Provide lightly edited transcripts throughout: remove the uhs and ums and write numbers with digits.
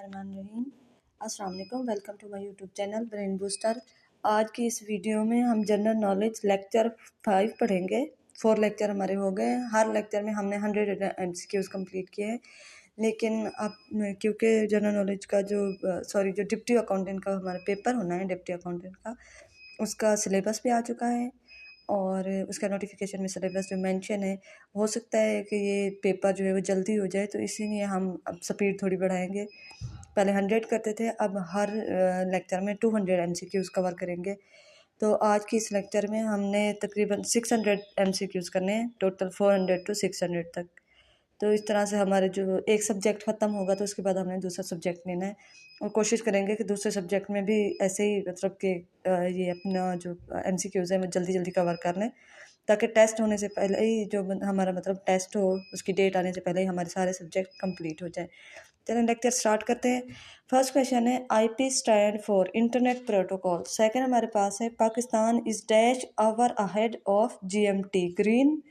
बिस्मिल्लाहिर्रहमानिर्रहीम। अस्सलाम वालेकुम। Welcome to my YouTube channel brain booster. आज की इस वीडियो में हम जनरल नॉलेज लेक्चर 5 पढ़ेंगे। 4 लेक्चर हमारे हो गए। हर लेक्चर में हमने 100 MCQs कंप्लीट किए हैं, लेकिन अब क्योंकि जनरल नॉलेज का जो डिप्टी अकाउंटेंट का हमारा पेपर होना है, डिप्टी अकाउंटेंट का, उसका सिलेबस भी आ चुका है और उसका नोटिफिकेशन में सिलेबस जो मेंशन है, हो सकता है कि ये पेपर जो है वो जल्दी हो जाए, तो इसीलिए हम अब स्पीड थोड़ी बढ़ाएंगे। पहले 100 करते थे, अब हर लेक्चर में 200 MCQs कवर करेंगे। तो आज की इस लेक्चर में हमने तकरीबन 600 MCQs करने हैं, टोटल 400 to 600 तक। तो इस तरह से हमारे जो एक सब्जेक्ट ख़त्म होगा तो उसके बाद हमने दूसरा सब्जेक्ट लेना है और कोशिश करेंगे कि दूसरे सब्जेक्ट में भी ऐसे ही मतलब कि ये अपना जो MCQs है वो जल्दी जल्दी कवर कर लें, ताकि टेस्ट होने से पहले ही जो हमारा मतलब टेस्ट हो उसकी डेट आने से पहले ही हमारे सारे सब्जेक्ट कंप्लीट हो जाए। चलिए लेक्चर स्टार्ट करते हैं। फर्स्ट क्वेश्चन है IP stand for internet protocol. Second हमारे पास है Pakistan is dash hour ahead of GMT green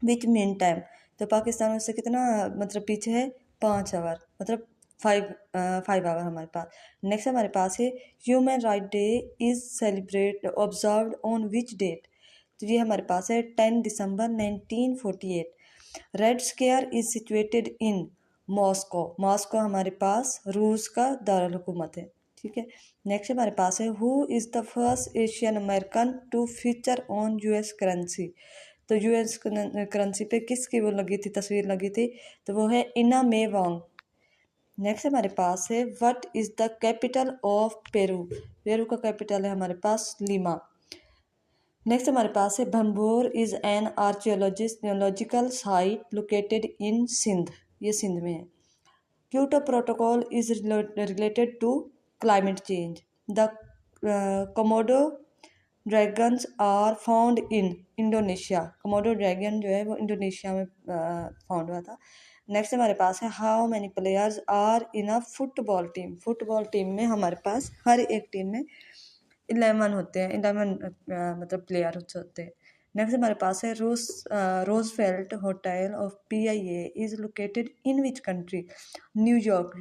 which mean time. तो पाकिस्तान उससे कितना मतलब पीछे है, 5 आवर, मतलब 5 आवर हमारे पास। नेक्स्ट हमारे पास है human right day is celebrate observed on which date. तो ये हमारे पास है 10 दिसंबर 1948। Red square is situated in Moscow. Moscow हमारे पास रूस का दारुल हुकूमत है, ठीक है। नेक्स्ट हमारे पास है who is the first Asian American to feature on US currency. तो US करेंसी पे किसकी वो लगी थी, तस्वीर लगी थी, तो वो है इना मे वांग। नेक्स्ट हमारे पास है what is the capital of Peru. Peru का कैपिटल है हमारे पास लीमा। नेक्स्ट हमारे पास है Bhambore is an archaeological site located in Sindh. ये सिंध में है। Kyoto protocol is related to climate change. The Komodo dragons are found in Indonesia. Komodo dragon जो है वो इंडोनेशिया में फाउंड हुआ था। नेक्स्ट हमारे पास है how many players are in a football team. Football team में हमारे पास हर एक टीम में 11 होते हैं, 11 मतलब प्लेयर होते हैं। नेक्स्ट हमारे पास है Roosevelt hotel of PIA is located in which country. New York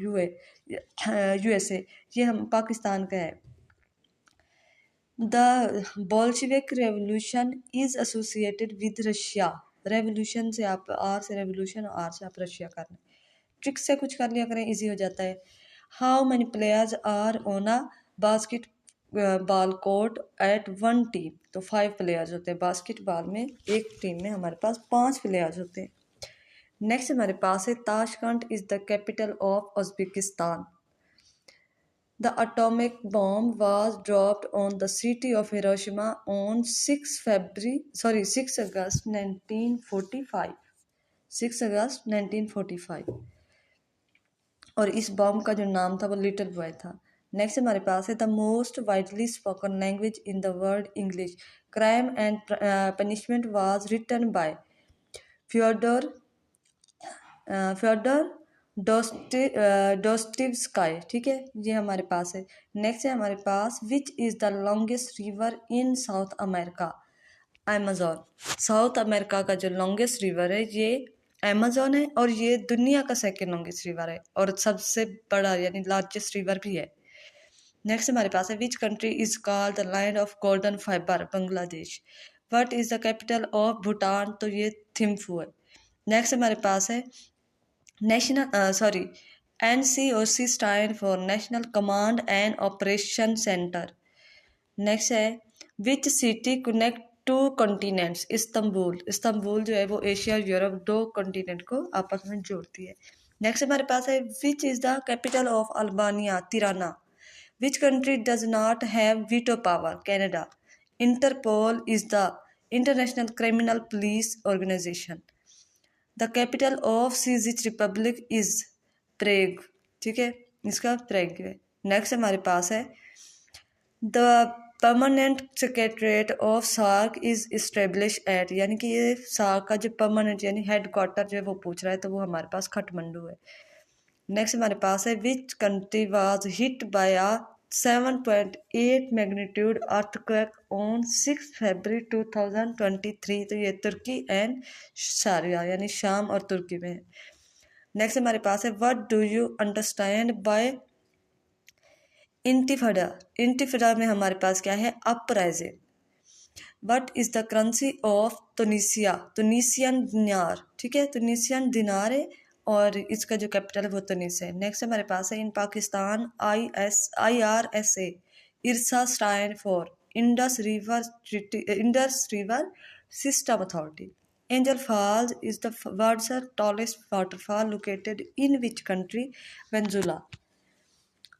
USA। ये हम पाकिस्तान का है। The Bolshevik revolution is associated with Russia. Revolution से आप आर से रेवोल्यूशन और आर से आप रशिया कर लें। ट्रिक से कुछ कर लिया करें, इजी हो जाता है। How many players are on a basketball court at one team. तो 5 प्लेयर्स होते हैं बास्केटबॉल में, एक टीम में हमारे पास 5 प्लेयर्स होते हैं। नेक्स्ट हमारे पास है Tashkent is the capital of Uzbekistan. The atomic bomb was dropped on the city of Hiroshima on 6 अगस्त 1945। 6 अगस्त 1945। और इस बॉम्ब का जो नाम था वो लिटिल बॉय था। नेक्स्ट हमारे पास है the most widely spoken language in the world English. Crime and punishment was written by Fyodor Fyodor Dostoevsky, ठीक है, ये हमारे पास है। नेक्स्ट है हमारे पास which is the longest river in South America. Amazon. South America का जो लॉन्गेस्ट रिवर है ये अमेज़न है और ये दुनिया का सेकेंड लॉन्गेस्ट रिवर है और सबसे बड़ा यानी लार्जेस्ट रिवर भी है। नेक्स्ट हमारे पास है which country is called the land of golden fibre. Bangladesh. What is the capital of Bhutan. तो ये थिम्फू है। नेक्स्ट हमारे पास है NCOC stand for national command and operation centre. Next है which city connect two continents. Istanbul. Istanbul जो है वो एशिया और यूरोप 2 कॉन्टिनेंट को आपस में जोड़ती है। नेक्स्ट हमारे पास है which is the capital of Albania. Tirana. Which country does not have veto power. Canada. Interpol is the international criminal police organisation. The capital of Czech republic is Prague, ठीक है, इसका प्रेग है। Next हमारे पास है the permanent secretariat of SAARC is establish at, यानी कि ये सार्क का जो परमानेंट यानी हेड क्वार्टर जो है वो पूछ रहा है, तो वो हमारे पास खटमंडू है। नेक्स्ट हमारे पास है which country was hit by a 7.8 magnitude earthquake on 6 फरवरी 2023। तो ये तुर्की एंड शारिया यानी शाम और तुर्की में है। नेक्स्ट हमारे पास है what do you understand by intifada. Intifada में हमारे पास क्या है, uprising. What is the currency of Tunisia, Tunisian dinar, ठीक है, तुनिसियन दिनार है और इसका जो कैपिटल है वो तुनिस है। नेक्स्ट हमारे पास है in Pakistan IRSA IRSA stand for Indus river system authority. Angel Falls is the world's tallest waterfall located in which country? Venezuela.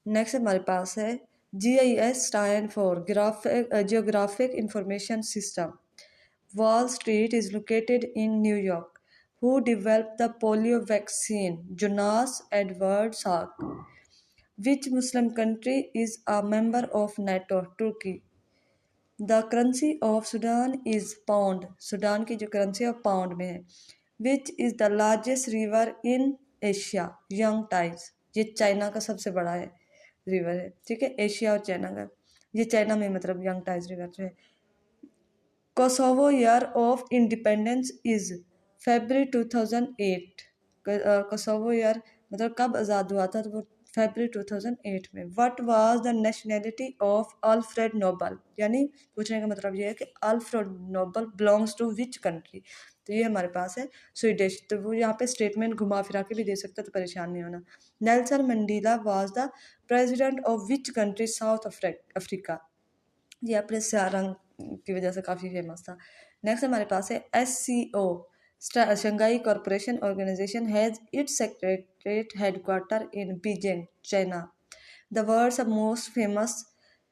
Next हमारे पास है GIS stand for geographic information system. Wall street is located in New York. Who developed the polio vaccine? Jonas Edward Salk. Which Muslim country is a member of NATO? Turkey. The currency of Sudan is pound. Sudan की जो currency है pound में है। Which is the largest river in Asia? Yangtze. ये China का सबसे बड़ा है रिवर है, ठीक है, एशिया और चाइना का। ये चाइना में मतलब यंग टाइज रिवर जो है। Kosovo year of independence is February 2008। Kosovo year मतलब कब आज़ाद हुआ था, तो वो February 2008 में। What was the nationality of Alfred Nobel? यानी पूछने का मतलब ये है कि Alfred Nobel belongs to which country? तो ये हमारे पास है स्वीडिश। तो वो यहाँ पे स्टेटमेंट घुमा फिरा के भी दे सकता है, तो परेशान नहीं होना। Nelson Mandela was the president of which country? South Africa. ये अपने रंग की वजह से काफ़ी फेमस था। नेक्स्ट हमारे पास है SCO Shanghai corporation organisation has its secretariat headquarter in Beijing, China. The world's most famous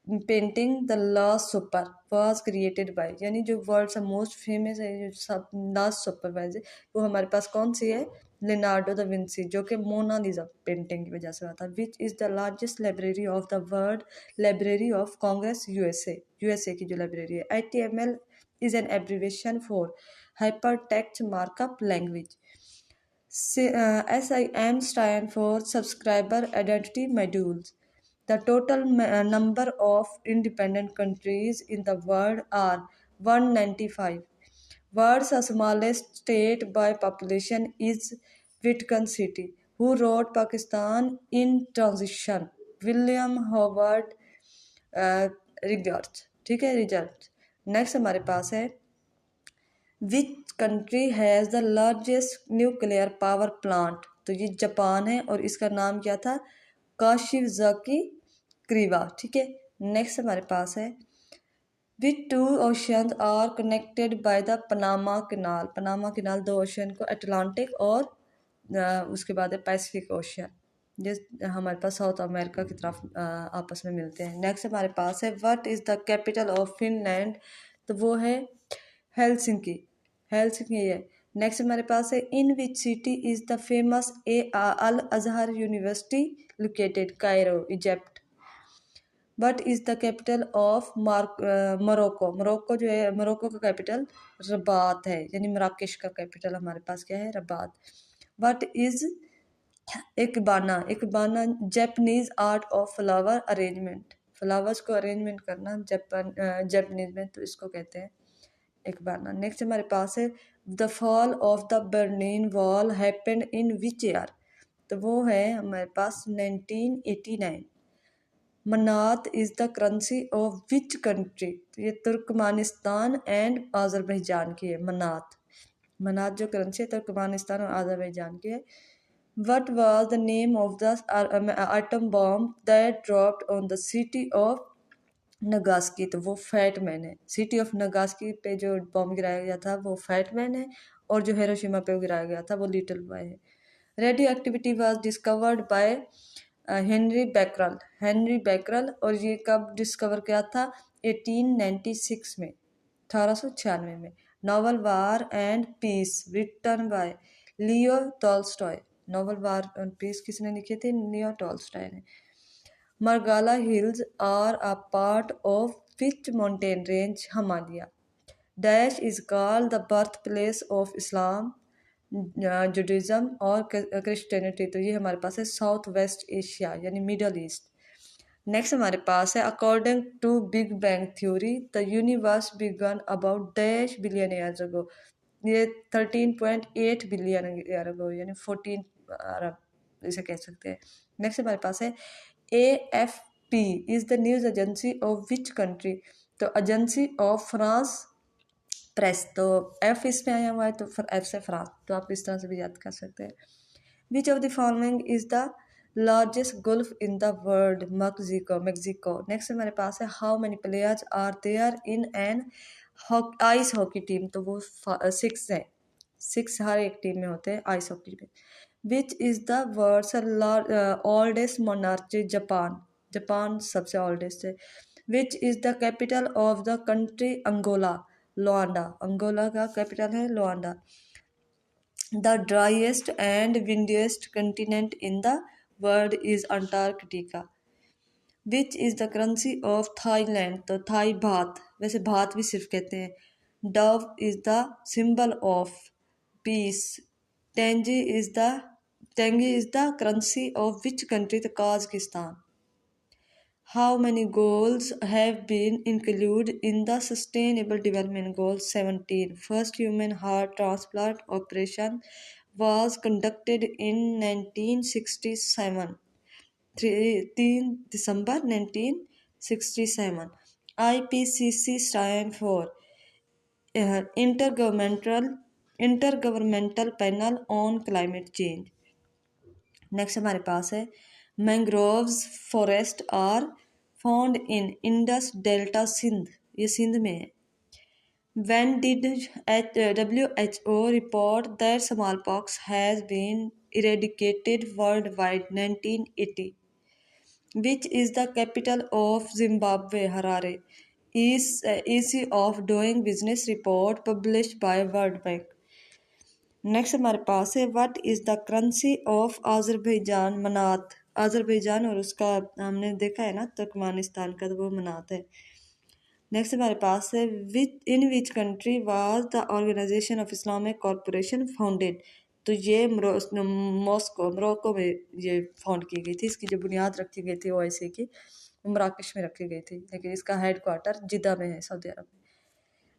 painting the last supper was created by, यानी जो वर्ल्ड्स मोस्ट फेमस है जो सब लास्ट सुपरवाइज है वो हमारे पास कौन सी है? लिनार्डो दा विंसी, जो कि मोनालिसा पेंटिंग की वजह से हुआ था। विच is the largest library of the world? Library of Congress, USA की जो लाइब्रेरी है। HTML is an abbreviation for hyper text markup language. SIM stand for subscriber identity modules. The total number of independent countries in the world are 195. World's smallest state by population is Vatican City. Who wrote Pakistan in Transition? William Howard Rigards, ठीक है, result. Next हमारे पास है which country has the largest nuclear power plant? तो ये Japan है और इसका नाम क्या था? काशिज़ाकी क्रीवा, ठीक है। नेक्स्ट हमारे पास है which two oceans are connected by the Panama canal? Panama canal दो ओशियन को, अटलांटिक और उसके बाद है पैसिफिक ओशियन, जिस हमारे पास साउथ अमेरिका की तरफ आपस में मिलते हैं। नेक्स्ट हमारे पास है what is the capital of Finland? तो वो है हेलसिंकी, हेलसिंकी है। नेक्स्ट हमारे पास है in which city is the famous Al Azhar university located? Cairo, Egypt. What is the capital of Morocco? Morocco जो है, मोरक्को का कैपिटल रबात है, यानी मराकेश का कैपिटल हमारे पास क्या है? Rabat. What is Ikebana? Ikebana Japanese art of flower arrangement, flowers को अरेंजमेंट करना जापानीज में, तो इसको कहते हैं इकबाना। नेक्स्ट हमारे पास है the fall of the Berlin wall happened in which year? तो वो है हमारे पास 1989। मनात is the currency of which country? तो ये तुर्कमानिस्तान एंड आज़रबैजान की है। मनात जो करेंसी है तुर्कमानिस्तान और आज़रबैजान की है। What was the name of the atom bomb that dropped on the city of Nagasaki? तो वो फैटमैन है। सिटी ऑफ नगास्की पे जो बॉम्ब गिराया गया था वो फैटमैन है और जो हिरोशिमा पे गिराया गया था वो लिटिल बॉय है। Radio activity was discovered by Henry Becquerel और ये कब डिस्कवर किया था? 1896 में, 1896 में। Novel War and Peace written by Leo Tolstoy. Novel War and Peace किसने लिखे थे? लियो टॉल्स्टॉय ने। Margalla hills are a part of which mountain range? Himalaya. Dash is called the birth place of Islam, Judaism और Christianity? तो ये हमारे पास है साउथ वेस्ट एशिया यानी मिडल ईस्ट। नेक्स्ट हमारे पास है according to big bang theory the universe began about dash billion years ago. ये 13.8 बिलियन ईयर अगो यानी इसे कह सकते हैं। नेक्स्ट हमारे पास है AFP is the news agency of which country, तो एजेंसी ऑफ फ्रांस प्रेस, तो एफ इसमें आया हुआ है तो फिर एफ से फ्रांस, तो आप इस तरह से भी याद कर सकते हैं। Which of the following is the largest gulf in the world, Mexico. Next हमारे पास है how many players are there in an ice hockey team, तो वो 6 है, 6 हर एक टीम में होते हैं आइस हॉकी में। Which is the world's oldest monarchy, Japan, Japan सबसे ओल्डेस्ट है। Which is the capital of the country, Angola, Luanda, Angola का कैपिटल है Luanda. The driest and windiest continent in the world is Antarctica. Which is the currency of Thailand, तो Thai baht, वैसे baht भी सिर्फ कहते हैं। Dove is the symbol of peace. Tenge is the tenge is the currency of which country, तो Kazakhstan. How many goals have been included in the Sustainable Development Goal 17? First human heart transplant operation was conducted in 1967. 3 December 1967. IPCC stand for Intergovernmental Panel on Climate Change. Next हमारे पास है mangroves forest are found in Indus delta, Sindh, ये सिंध में है। When did WHO report that smallpox has been eradicated worldwide? 1980. Which is the capital of Zimbabwe? Harare. Is Easy of Doing Business report published by World Bank. Next हमारे पास है what is the currency of Azerbaijan, मनात, आज़रबैजान और उसका हमने देखा है ना तुर्कमानिस्तान का, तो वो मनात है। नेक्स्ट हमारे पास है in which country was the Organisation of Islamic Corporation founded, तो ये मोरक्को में ये फाउंड की गई थी। इसकी जो बुनियाद रखी गई थी OIC की, मराकश में रखी गई थी, लेकिन इसका हेड क्वार्टर जिद्दा में है, सऊदी अरब में।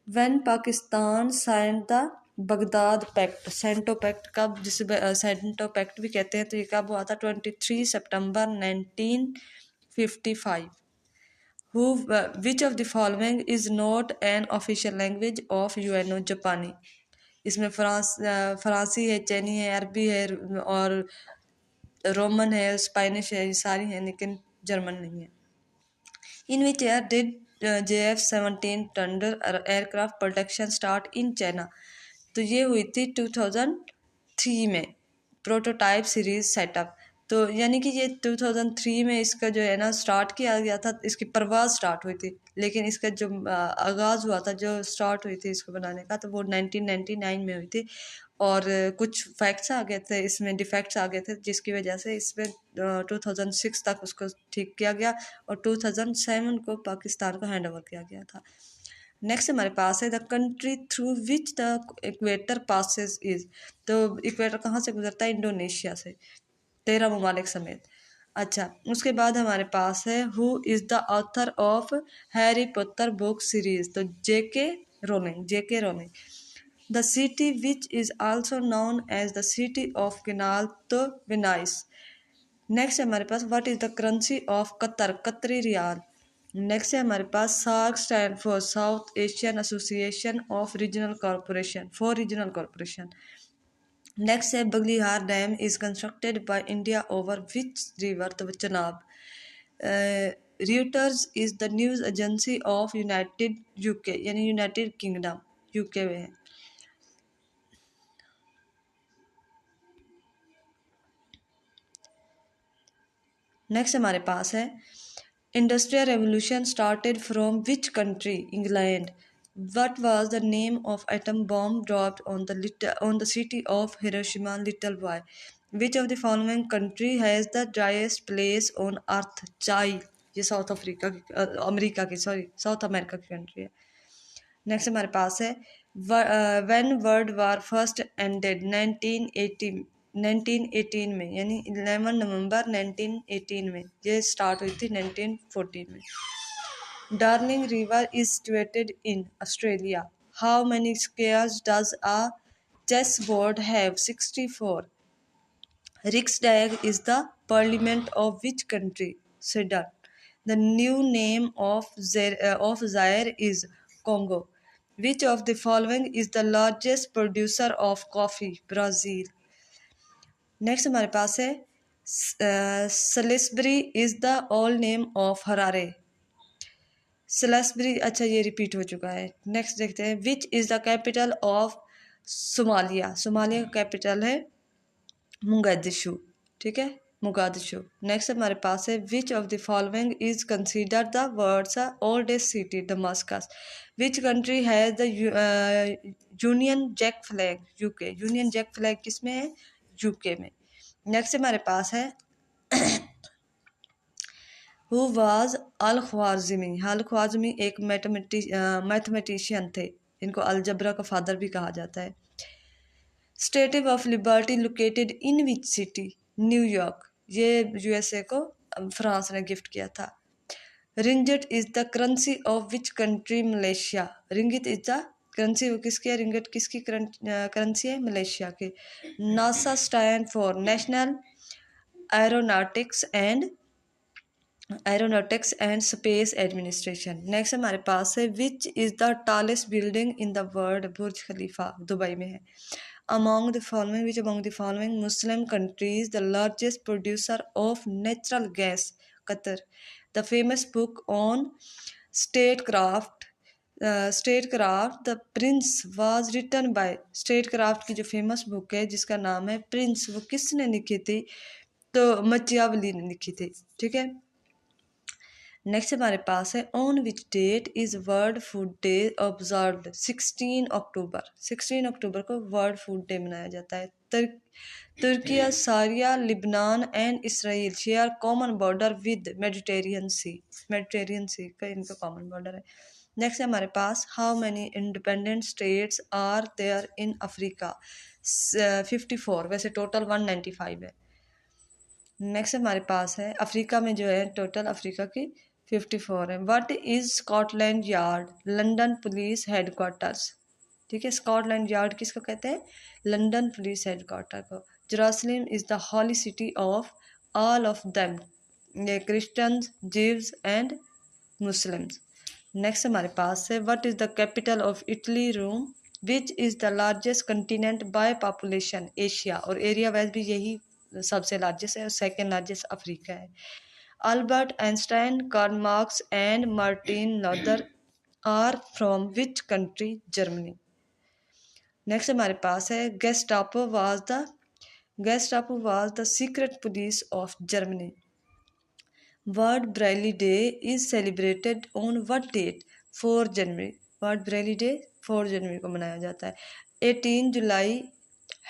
When Pakistan signed the Baghdad pact, CENTO pact कब, जिसे सेंटो पैक्ट भी कहते हैं, तो ये कब हुआ था? 23 सितंबर 1955। Who which of the following is not an official language of UNO? जापानी, इसमें फ्रांसी है, चीनी है, अरबी है और रोमन है, स्पेनिश है, ये सारी हैं, लेकिन जर्मन नहीं है। In which year did JF-17 Thunder aircraft production start in China? तो ये हुई थी 2003 में, प्रोटोटाइप सीरीज सेटअप। तो यानी कि ये 2003 में इसका जो है ना स्टार्ट किया गया था, इसकी परवाज़ स्टार्ट हुई थी, लेकिन इसका जो आगाज़ हुआ था, जो स्टार्ट हुई थी इसको बनाने का, तो वो 1999 में हुई थी। और कुछ फैक्ट्स आ गए थे इसमें, डिफेक्ट्स आ गए थे, जिसकी वजह से इसमें 2006 तक उसको ठीक किया गया और 2007 को पाकिस्तान को हैंड ओवर किया गया था। नेक्स्ट हमारे पास है the country through which the equator passes is, तो इक्वेटर कहाँ से गुजरता है? इंडोनेशिया से, 13 ममालिक समेत। अच्छा, उसके बाद हमारे पास है who is the author of Harry Potter book series, तो J K Rowling. The city which is also known as the city of canal, तो वेनाइस। नेक्स्ट है हमारे पास what is the currency of Qatar, Qatari riyal. Next है हमारे पास SAARC stand for South Asian Association of Regional Corporation, for Regional Corporation. Next है Baglihar dam is constructed by India over which river, तो Chenab. Reuters is the news agency of United UK, यानी United kingdom, UK में है। Next हमारे पास है industrial revolution started from which country? England. What was the name of atom bomb dropped on the city of Hiroshima? Little boy. Which of the following country has the driest place on earth? चाइल, ये south Africa की America की, sorry south America की country है। Next हमारे पास है when world war first ended, 1918 में, यानी 11 नवंबर 1918 में, ये स्टार्ट हुई थी 1914 में। Darling river is situated in Australia. How many squares does a chessboard have? 64। Riksdag is the parliament of which country? Sudan. The new name of Zaire is Congo. Which of the following is the largest producer of coffee? Brazil. Next हमारे पास है Salisbury is the old name of Harare. Salisbury, अच्छा ये repeat हो चुका है। नेक्स्ट देखते हैं which is the capital of Somalia. Somalia का कैपिटल है मुगादिशु, ठीक है, मुगादिशु। नेक्स्ट हमारे पास है which of the following is considered the world's oldest city? Damascus. Which country has the Union Jack flag? UK. Union Jack flag किस में है? यूके में। नेक्स्ट हमारे पास है हु वाज अल ख्वारिज़मी। अल ख्वारिज़मी एक मैथमेटिशियन थे, इनको अलजबरा का फादर भी कहा जाता है। Statue of liberty located in which city? New York. ये यूएसए को फ्रांस ने गिफ्ट किया था। Ringgit is the currency of which country? Malaysia. Ringgit is the currency, वो किसकी है? रिंगिट किसकी करेंसी है? मलेशिया की। NASA stand for national aeronautics and space administration. Next हमारे पास है which is the tallest building in the world? Burj Khalifa, Dubai में है। Among the following which among the following Muslim countries the largest producer of natural gas? Qatar. The famous book on statecraft the prince was written by. Statecraft की जो famous book है जिसका नाम है Prince, वो किसने लिखी थी? तो मचियावली ने लिखी थी, ठीक है। नेक्स्ट हमारे पास है on which date is world food day observed? 16 अक्टूबर। 16 अक्टूबर को वर्ल्ड फूड डे मनाया जाता है। तुर्की, Syria, Lebanon and Israel share common border with Mediterranean sea. Mediterranean sea का इनका कॉमन बॉर्डर है। नेक्स्ट है हमारे पास how many independent states are there in Africa? 54। वैसे टोटल 195 है। नेक्स्ट हमारे पास है अफ्रीका में जो है टोटल अफ्रीका की 54 है। What is Scotland Yard? London police headquarters, ठीक है। स्कॉटलैंड यार्ड किसको कहते हैं? लंदन पुलिस हेडक्वार्टर को। Jerusalem is the holy city of all of them, ये Christians, Jews and Muslims. Next हमारे पास है what is the capital of Italy? Rome. Which is the largest continent by population? Asia. और area wise भी यही सबसे largest है और सेकेंड लार्जेस्ट अफ्रीका है। Albert Einstein, Karl Marx and Martin Luther are from which country? Germany. Next हमारे पास है Gestapo was the secret police of Germany. World Braille day is celebrated on what date? 4 जनवरी। World Braille day 4 जनवरी को मनाया जाता है। 18 जुलाई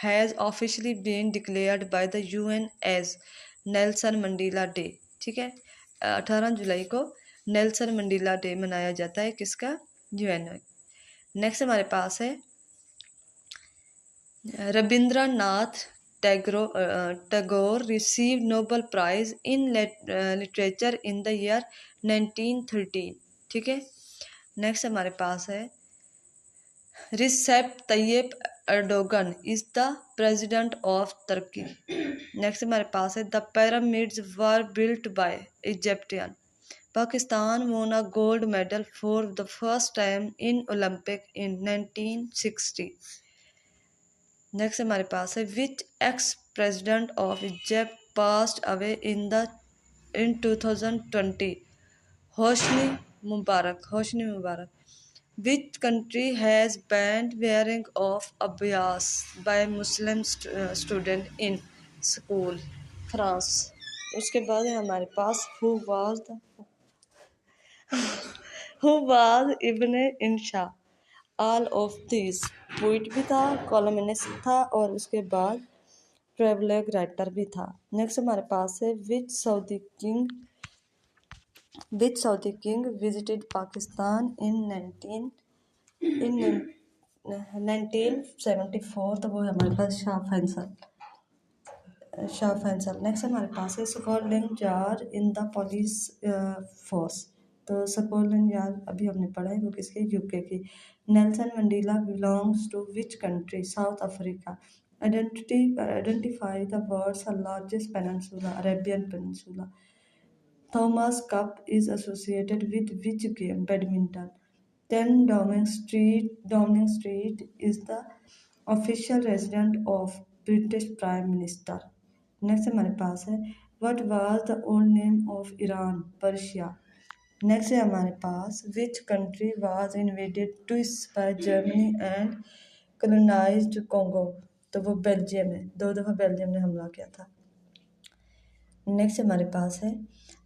has officially been declared by the UN as Nelson Mandela day, ठीक है। 18 जुलाई को नेल्सन मंडेला डे मनाया जाता है, किसका? यूएन। नेक्स्ट हमारे पास है Rabindranath Tagore receive Nobel prize in literature in the year 1913, ठीक है। नेक्स्ट हमारे पास है Recep Tayyip Erdogan is the president of तुर्की। नेक्स्ट हमारे पास है the pyramids were built by Egyptian. Pakistan won a gold medal for the first time in Olympic in 1960। Next हमारे पास है which ex president of Egypt passed away in 2020? Hosni Mubarak. Which country has banned wearing of abiyas by Muslim student in school? France. उसके बाद है हमारे पास who was Ibne Insha? All of this. Poet भी था, कॉलमिनिस्ट था और उसके बाद ट्रेवलर राइटर भी था। नेक्स्ट हमारे पास है विच सऊदी किंग विजिटेड पाकिस्तान इन 1974? तो वो है हमारे पास शाह फैसल। नेक्स्ट हमारे पास है Scotland yard in the police force. तो स्कॉटलैंड यार्ड अभी हमने पढ़ा है, वो किसके? यूके की। Nelson Mandela belongs to which country? South Africa. Identify the world's largest peninsula, Arabian Peninsula. Thomas Cup is associated with which game? Badminton. 10 Downing Street is the official residence of British Prime Minister. Next हमारे पास है What was the old name of Iran? Persia. Next है हमारे पास Which country was invaded twice by Germany and colonized Congo? तो वो Belgium है, 2 दफ़ा Belgium ने हमला किया था। नेक्स्ट हमारे पास है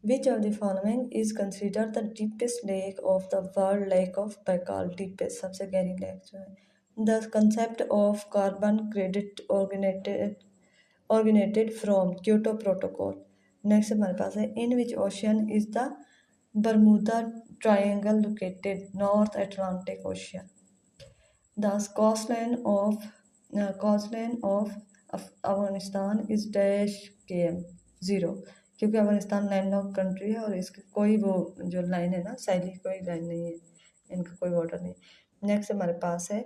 which of the following is consider the deepest lake of the world? Lake of Baikal, deepest सबसे गहरी लेक जो है। The concept of carbon credit originated from Kyoto protocol. Next हमारे पास है in which ocean is the Bermuda triangle located? North Atlantic ocean. The coastline of Afghanistan is dash km 0, क्योंकि Afghanistan landlocked country है और इसकी कोई वो जो लाइन है ना सैली कोई लाइन नहीं है, इनका कोई बॉर्डर नहीं। नेक्स्ट हमारे पास है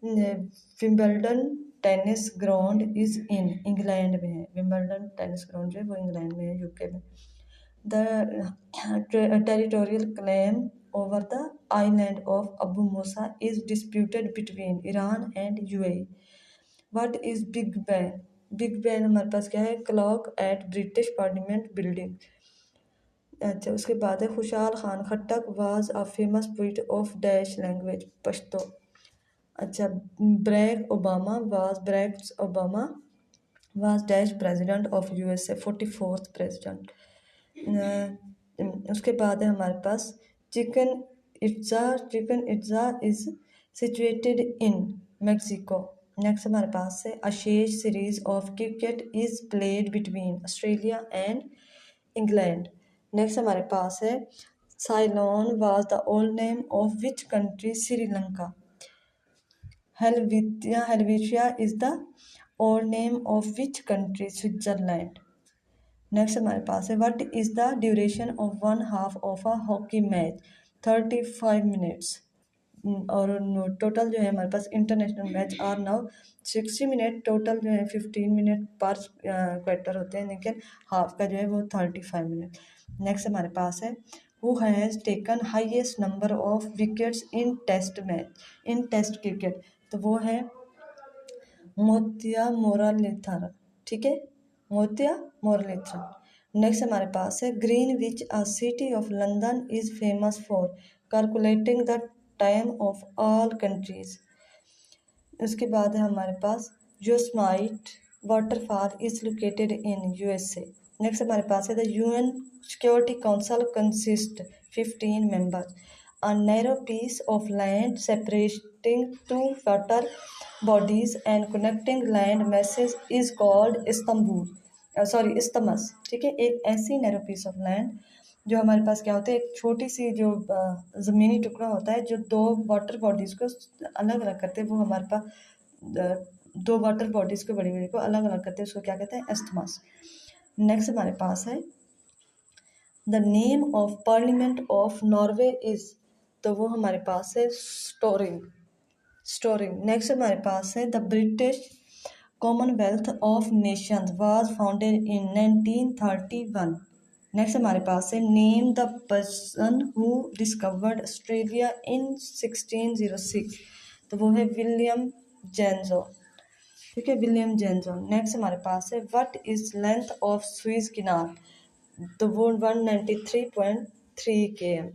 Wimbledon tennis ground is in England में है। विंबलडन टेनिस ग्राउंड जो है वो इंग्लैंड में है, यूके में। The territorial claim over the island of Abu Musa is disputed between Iran and UAE. What is Big Ben? Big Ben हमारे पास क्या है? Clock at British parliament building. अच्छा उसके बाद है Khushal Khan Khattak was a famous poet of dash language? Pashto. अच्छा Barack Obama was dash president of USA? 44th president. उसके बाद है हमारे पास Chichen Itza is situated in Mexico. Next हमारे पास है Ashes series of cricket is played between Australia and England. Next हमारे पास है Ceylon was the old name of which country? Sri Lanka. हेलवेटिया is the old name of which country? Switzerland. Next हमारे पास है what is the duration of 1/2 of a hockey match? 35 minutes. और total जो है हमारे पास international match are now 60 minute, total जो है 15 minute पर क्वार्टर होते हैं, लेकिन हाफ का जो है वो 35 मिनट। नेक्स्ट हमारे पास है who has taken highest number of wickets in test match in test cricket? तो वो है मोतिया मोरालिथर, ठीक है, मोतिया मोरालिथर। नेक्स्ट हमारे पास है Greenwich a city of London is famous for calculating the time of all countries. उसके बाद है हमारे पास Yosemite waterfall is located in USA। Next हमारे पास है the UN security council consist 15 members. A narrow piece of land separating two water bodies and connecting land masses is called isthmus, ठीक है। एक ऐसी नैरो पीस ऑफ लैंड जो हमारे पास क्या होता है, एक छोटी सी जो ज़मीनी टुकड़ा होता है जो दो वाटर बॉडीज़ को अलग अलग करते हैं, वो हमारे पास दो वाटर बॉडीज़ को बड़ी बड़ी को अलग अलग करते हैं, उसको क्या कहते हैं? एस्थमस। नेक्स्ट हमारे पास है the name of parliament of Norway is, तो वो हमारे पास है स्टोरिंग। नेक्स्ट हमारे पास है the British commonwealth of nations was founded in 1931। Next हमारे पास है name the person who discovered Australia in 1606, तो वो है विलियम जेन्जो, ठीक है, विलियम जेन्जो। नेक्स्ट हमारे पास है what is length of स्वीज canal, तो वो 193.3 km।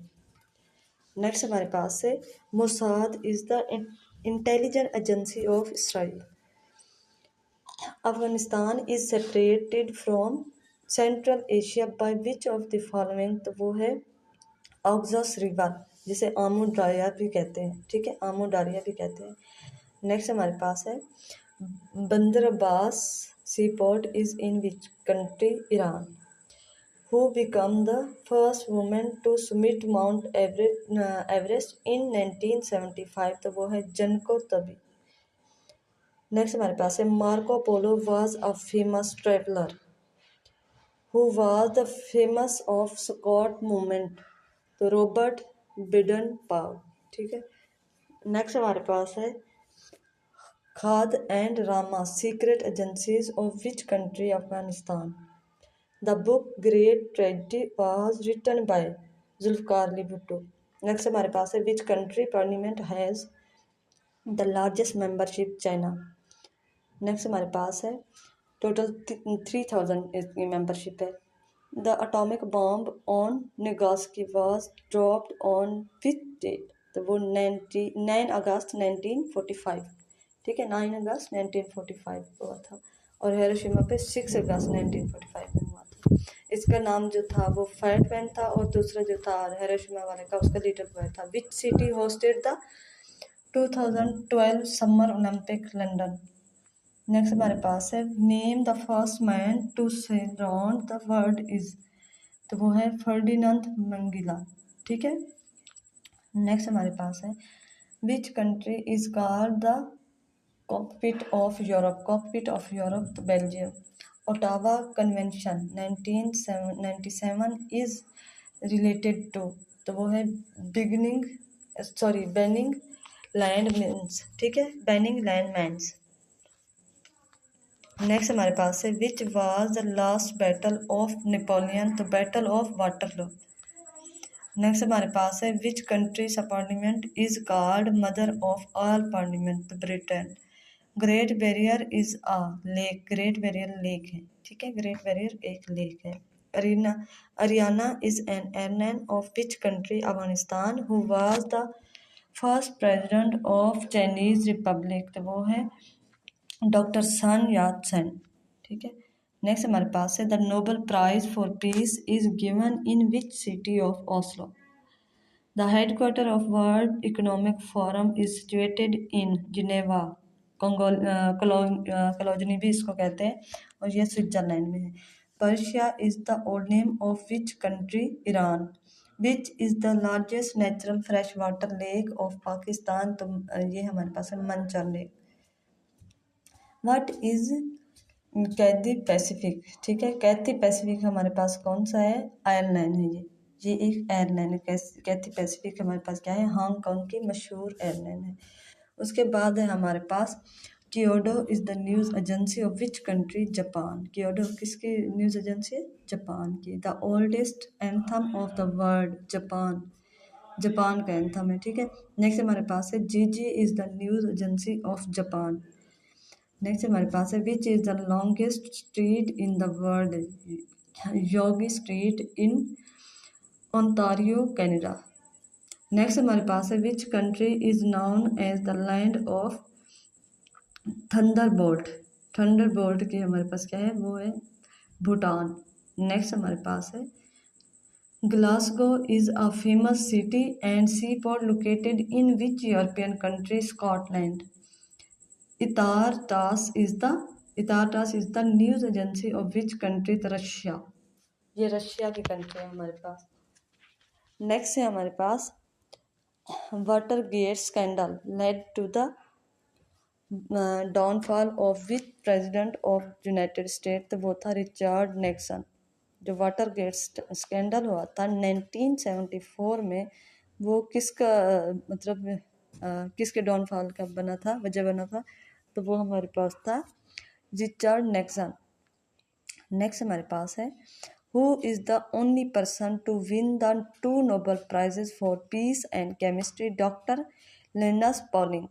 नेक्स्ट हमारे पास है Mossad is the intelligence agency of Israel. Afghanistan is separated from central Asia by which of the following, तो वो है ऑक्सस रिवर, जिसे आमू डारिया भी कहते हैं, ठीक है, आमू डारिया भी कहते हैं। नेक्स्ट हमारे पास है Bandar Abbas sea port is in which country? Iran. Who become the first women to summit mount Everest in 1975, तो वो है जनको तबी। नेक्स्ट हमारे पास है Marco Polo was a famous traveller who was the famous of scout movement, तो Robert Baden Powell, ठीक है। नेक्स्ट हमारे पास है Khad and Rama, secret agencies of which country? Afghanistan. The book Great Tragedy was written by Zulfikar Ali Bhutto. Next हमारे पास है which country parliament has the largest membership? China. Next हमारे पास है टोटल 3000 इसकी मेंबरशिप है. The atomic bomb on Nagasaki was dropped on which date? तो वो 9 अगस्त 1945. ठीक है, 9 अगस्त 1945 हुआ था. और हिरोशिमा पे 6 अगस्त 1945 में हुआ था. इसका नाम जो था वो फैटमैन था और दूसरा जो था हिरोशिमा वाले का उसका लिटिल बॉय था. Which city hosted the 2012 summer Olympic? London. Next हमारे पास है name the first man to sail round the world is. तो वो है फर्डिनांड मंगिला. ठीक है. नेक्स्ट हमारे पास है which country is called the cockpit of Europe? Cockpit of Europe तो Belgium. Ottawa convention 1997 is related to. तो वो है बैनिंग लैंड मीन्स. ठीक है, बैनिंग लैंड मैंस. नेक्स्ट हमारे पास है which was the last battle of Napoleon? तो बैटल ऑफ वाटरलू. नेक्स्ट हमारे पास है which country's parliament is called mother of all parliament? तो Britain. Great barrier is a lake. Great barrier lake है. ठीक है, ग्रेट बैरियर एक lake है. Ariana is an airline of which country? Afghanistan. Who was the first president of Chinese republic? तो वो है doctor सन यात सेन. ठीक है. नेक्स्ट हमारे पास है the Nobel prize for peace is given in which city of Oslo? The headquarter of world economic forum is situated in Geneva. Cologny भी इसको कहते हैं और ये स्विट्जरलैंड में है. Persia is the old name of which country? Iran. Which is the largest natural fresh water lake of Pakistan? तो ये हमारे पास है Manchar lake. What is Cathay Pacific? ठीक है, कैथी पैसिफिक हमारे पास कौन सा है? एयरलाइन है ये एक एयरलाइन है. कैथी पैसिफिक हमारे पास क्या है? हांगकांग की मशहूर एयरलाइन है. उसके बाद है हमारे पास Kyodo is the news agency of which country? Japan. Kyodo किसकी न्यूज़ एजेंसी है? जापान की. The oldest anthem of the world? Japan का एंथम है. ठीक है. नेक्स्ट हमारे पास है Jiji is the news agency of Japan. Next हमारे पास है which is the longest street in the world? योगी street in Ontario Canada. Next हमारे पास है which country is known as the land of Thunderbolt? Thunderbolt की हमारे पास क्या है? वो है भूटान. नेक्स्ट हमारे पास है Glasgow is a famous city and sea port located in which European country? Scotland. ITAR TASS is the news agency of which country? Russia. ये रशिया की कंट्री है हमारे पास. नेक्स्ट है हमारे पास Watergate scandal led to the downfall of which president of united state? तो वो था रिचर्ड निक्सन. जो वाटर गेट स्कैंडल हुआ था 1974 में, वो किसका मतलब किसके डाउनफॉल का बना था, वजह बना था? तो वो हमारे पास था रिचर्ड निक्सन. नेक्स्ट हमारे पास है who is the only person to win the 2 Nobel prizes for peace and chemistry? Doctor Linus Pauling.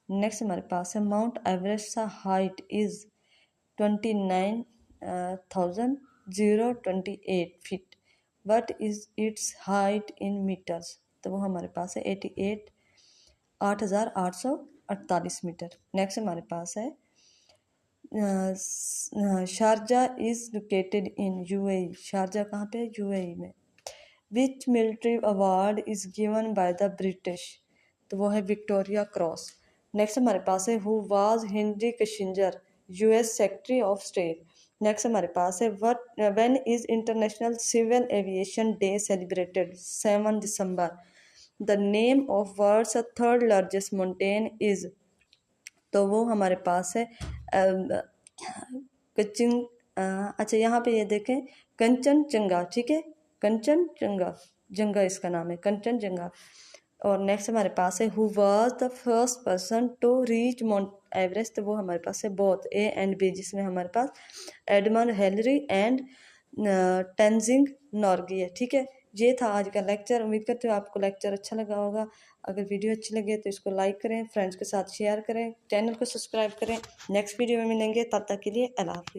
Next हमारे पास है माउंट एवरेस्ट का height is 29,028 feet. What is its height in metres? तो वो हमारे पास है 8,848 मीटर. नेक्स्ट हमारे पास है Sharjah is located in UAE. Sharjah कहाँ पे? यूएई में. Which military award is given by the British? तो वो है विक्टोरिया क्रॉस. नेक्स्ट हमारे पास है who was Henry Kissinger? US secretary of state. Next हमारे पास है when is international civil aviation day celebrated? 7 दिसंबर. The name of world's third largest mountain is? तो वो हमारे पास है कचिंग अच्छा यहाँ पे ये देखें कंचनजंगा. ठीक है, कंचनजंगा इसका नाम है, कंचनजंगा. और नेक्स्ट हमारे पास है who was the first person to reach mount Everest, तो वो हमारे पास है बोथ ए एंड बी, जिसमें हमारे पास Edmund Hillary and Tenzing Norgay है। ठीक है, ये था आज का लेक्चर। उम्मीद करते हो आपको लेक्चर अच्छा लगा होगा। अगर वीडियो अच्छी लगे तो इसको लाइक करें, फ्रेंड्स के साथ शेयर करें, चैनल को सब्सक्राइब करें। नेक्स्ट वीडियो में मिलेंगे, तब तक के लिए अल्लाह हाफिज़।